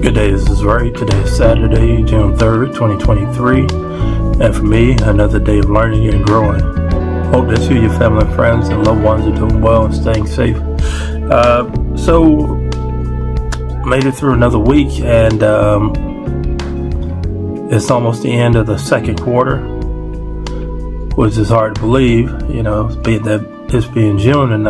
Good day, this is Ray. Today is Saturday, June 3rd, 2023. And for me, another day of learning and growing. Hope that you, your family, friends, and loved ones are doing well and staying safe. So, made it through another week, and it's almost the end of the second quarter, which is hard to believe, being that it's being June and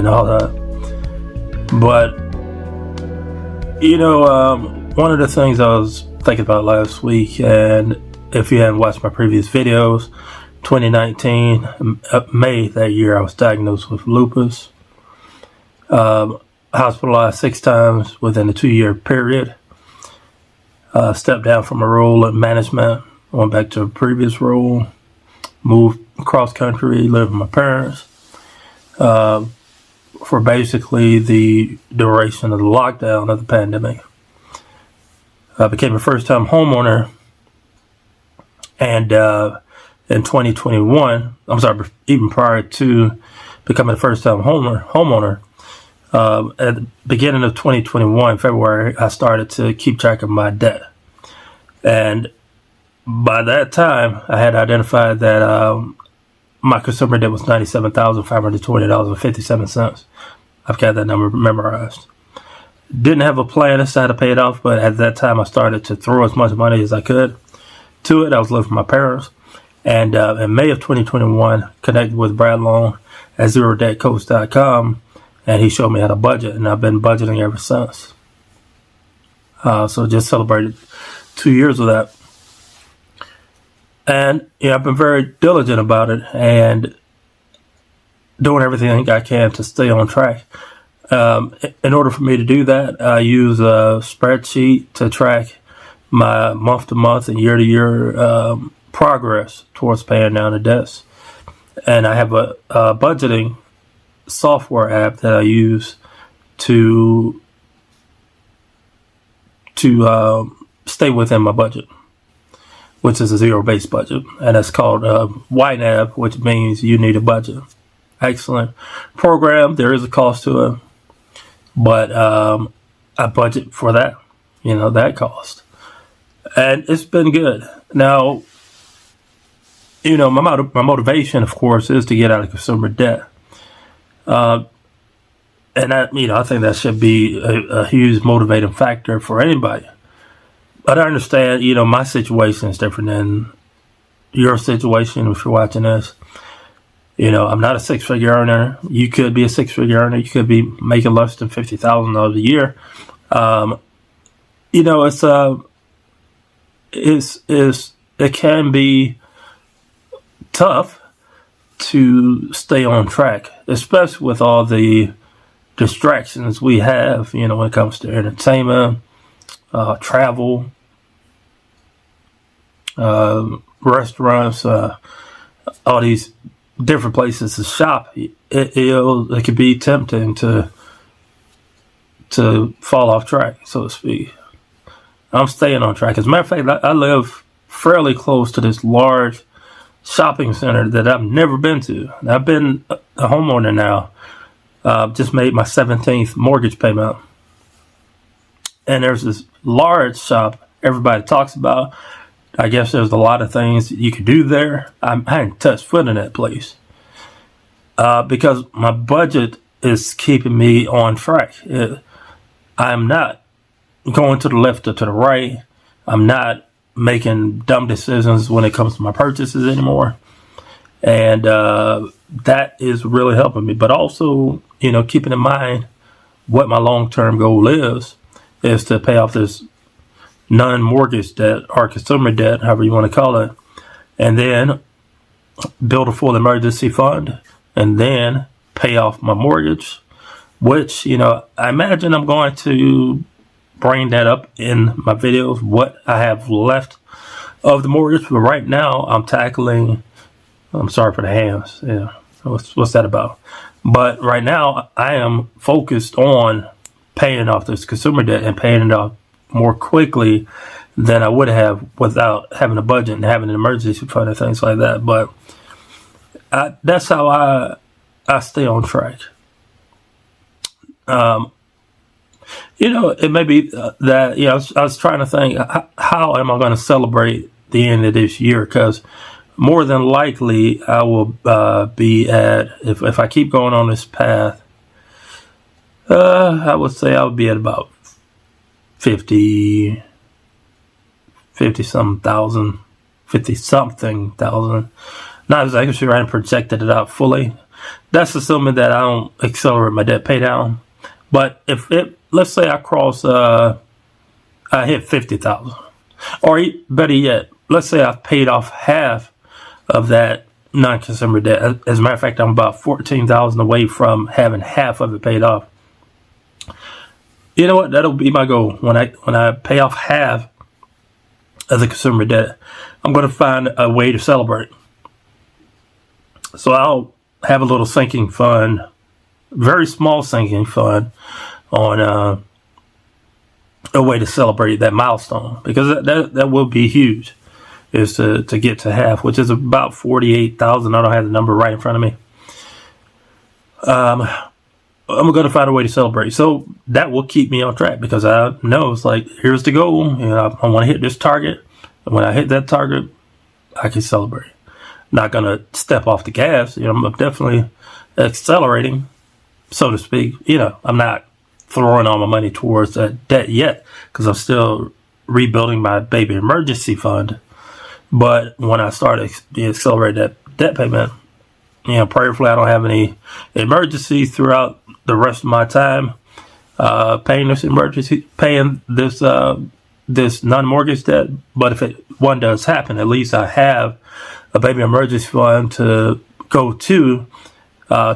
all that. But one of the things I was thinking about last week, and if you haven't watched my previous videos, 2019, May that year, I was diagnosed with lupus. Hospitalized 6 times within a 2-year period. Stepped down from a role in management, went back to a previous role, moved cross country, lived with my parents for basically the duration of the lockdown of the pandemic. I became a first-time homeowner, and in 2021, even prior to becoming a first-time homeowner, at the beginning of 2021, February, I started to keep track of my debt. And by that time, I had identified that my consumer debt was $97,520.57. I've got that number memorized. Didn't have a plan as to how to pay it off, but at that time, I started to throw as much money as I could to it. I was living with my parents. And in May of 2021, connected with Brad Long at ZeroDebtCoach.com, and he showed me how to budget, and I've been budgeting ever since. So just celebrated 2 years of that. And I've been very diligent about it and doing everything I can to stay on track. In order for me to do that, I use a spreadsheet to track my month-to-month and year-to-year progress towards paying down the debts. And I have a budgeting software app that I use to stay within my budget, which is a zero-based budget, and it's called YNAB, which means you need a budget. Excellent program. There is a cost to it, but I budget for that, that cost, and it's been good. Now, my motivation, of course, is to get out of consumer debt. And I think that should be a huge motivating factor for anybody. But I understand, my situation is different than your situation if you're watching this. I'm not a 6-figure earner. You could be a 6-figure earner. You could be making less than $50,000 a year. It can be tough to stay on track, especially with all the distractions we have, when it comes to entertainment, travel, restaurants, all these different places to shop. It could be tempting to fall off track, so to speak. I'm staying on track. As a matter of fact, I live fairly close to this large shopping center that I've never been to. I've been a homeowner now. Just made my 17th mortgage payment. And there's this large shop everybody talks about. I guess there's a lot of things that you could do there. I hadn't touched foot in that place because my budget is keeping me on track. I'm not going to the left or to the right. I'm not making dumb decisions when it comes to my purchases anymore. And that is really helping me. But also, keeping in mind what my long-term goal is to pay off this non-mortgage debt or consumer debt, however you want to call it, and then build a full emergency fund, and then pay off my mortgage, which, I imagine I'm going to bring that up in my videos, what I have left of the mortgage. But right now, I'm sorry for the hands. Yeah, what's that about? But right now, I am focused on paying off this consumer debt and paying it off more quickly than I would have without having a budget and having an emergency fund and things like that. But that's how I stay on track. It may be that, I was trying to think, how am I going to celebrate the end of this year? Because more than likely I will be at, if I keep going on this path, I would say I would be at about 50 something thousand. Not exactly sure I haven't projected it out fully. That's assuming that I don't accelerate my debt pay down. But let's say I cross, I hit 50,000, or better yet, let's say I've paid off half of that non-consumer debt. As a matter of fact, I'm about 14,000 away from having half of it paid off. You know what? That'll be my goal. When I pay off half of the consumer debt, I'm going to find a way to celebrate. So I'll have a little sinking fund, very small sinking fund, on a way to celebrate that milestone, because that will be huge, is to get to half, which is about 48,000. I don't have the number right in front of me. I'm going to find a way to celebrate. So that will keep me on track, because I know it's like, here's the goal. I want to hit this target. And when I hit that target, I can celebrate. Not going to step off the gas. I'm definitely accelerating, so to speak. I'm not throwing all my money towards that debt yet, because I'm still rebuilding my baby emergency fund. But when I start accelerating that debt payment, prayerfully I don't have any emergency throughout the rest of my time paying this non-mortgage debt. But if one does happen, at least I have a baby emergency fund to go to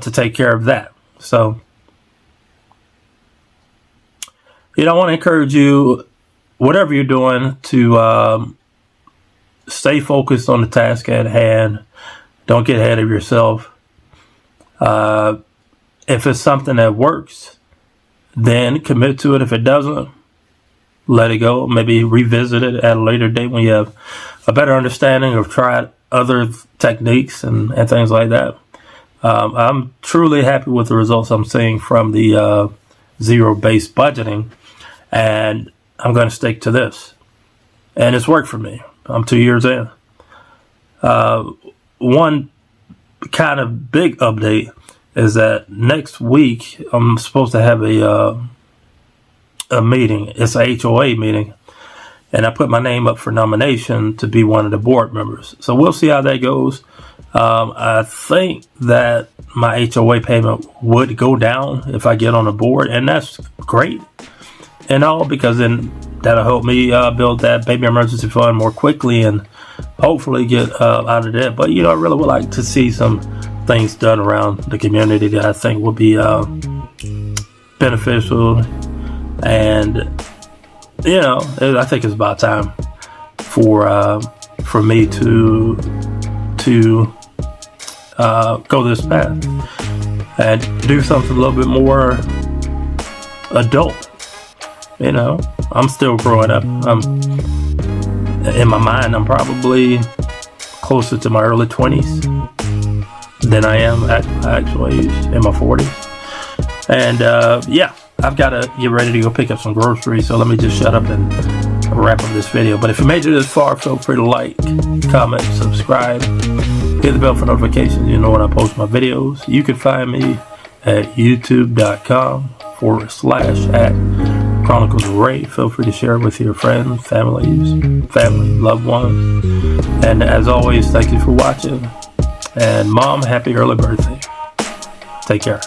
take care of that. So, I want to encourage you, whatever you're doing, to stay focused on the task at hand. Don't get ahead of yourself. If it's something that works, then commit to it. If it doesn't, let it go. Maybe revisit it at a later date when you have a better understanding, or tried other techniques and things like that. I'm truly happy with the results I'm seeing from the zero-based budgeting, and I'm going to stick to this. And it's worked for me. I'm 2 years in. One kind of big update is that next week I'm supposed to have a meeting. It's a HOA meeting, and I put my name up for nomination to be one of the board members. So we'll see how that goes. I think that my HOA payment would go down if I get on the board, and that's great and all, because then that'll help me build that baby emergency fund more quickly and hopefully get out of debt. But I really would like to see some things done around the community that I think will be beneficial. And I think it's about time for me to go this path and do something a little bit more adult. I'm still growing up. In my mind, I'm probably closer to my early 20s than I am at my actual age, in my 40s. And I've got to get ready to go pick up some groceries, so let me just shut up and wrap up this video. But if you made it this far, feel free to like, comment, subscribe, hit the bell for notifications. You know when I post my videos. You can find me at youtube.com/@Chronicles of Ray. Feel free to share it with your friends, family, loved ones. And as always, thank you for watching. And Mom, happy early birthday. Take care.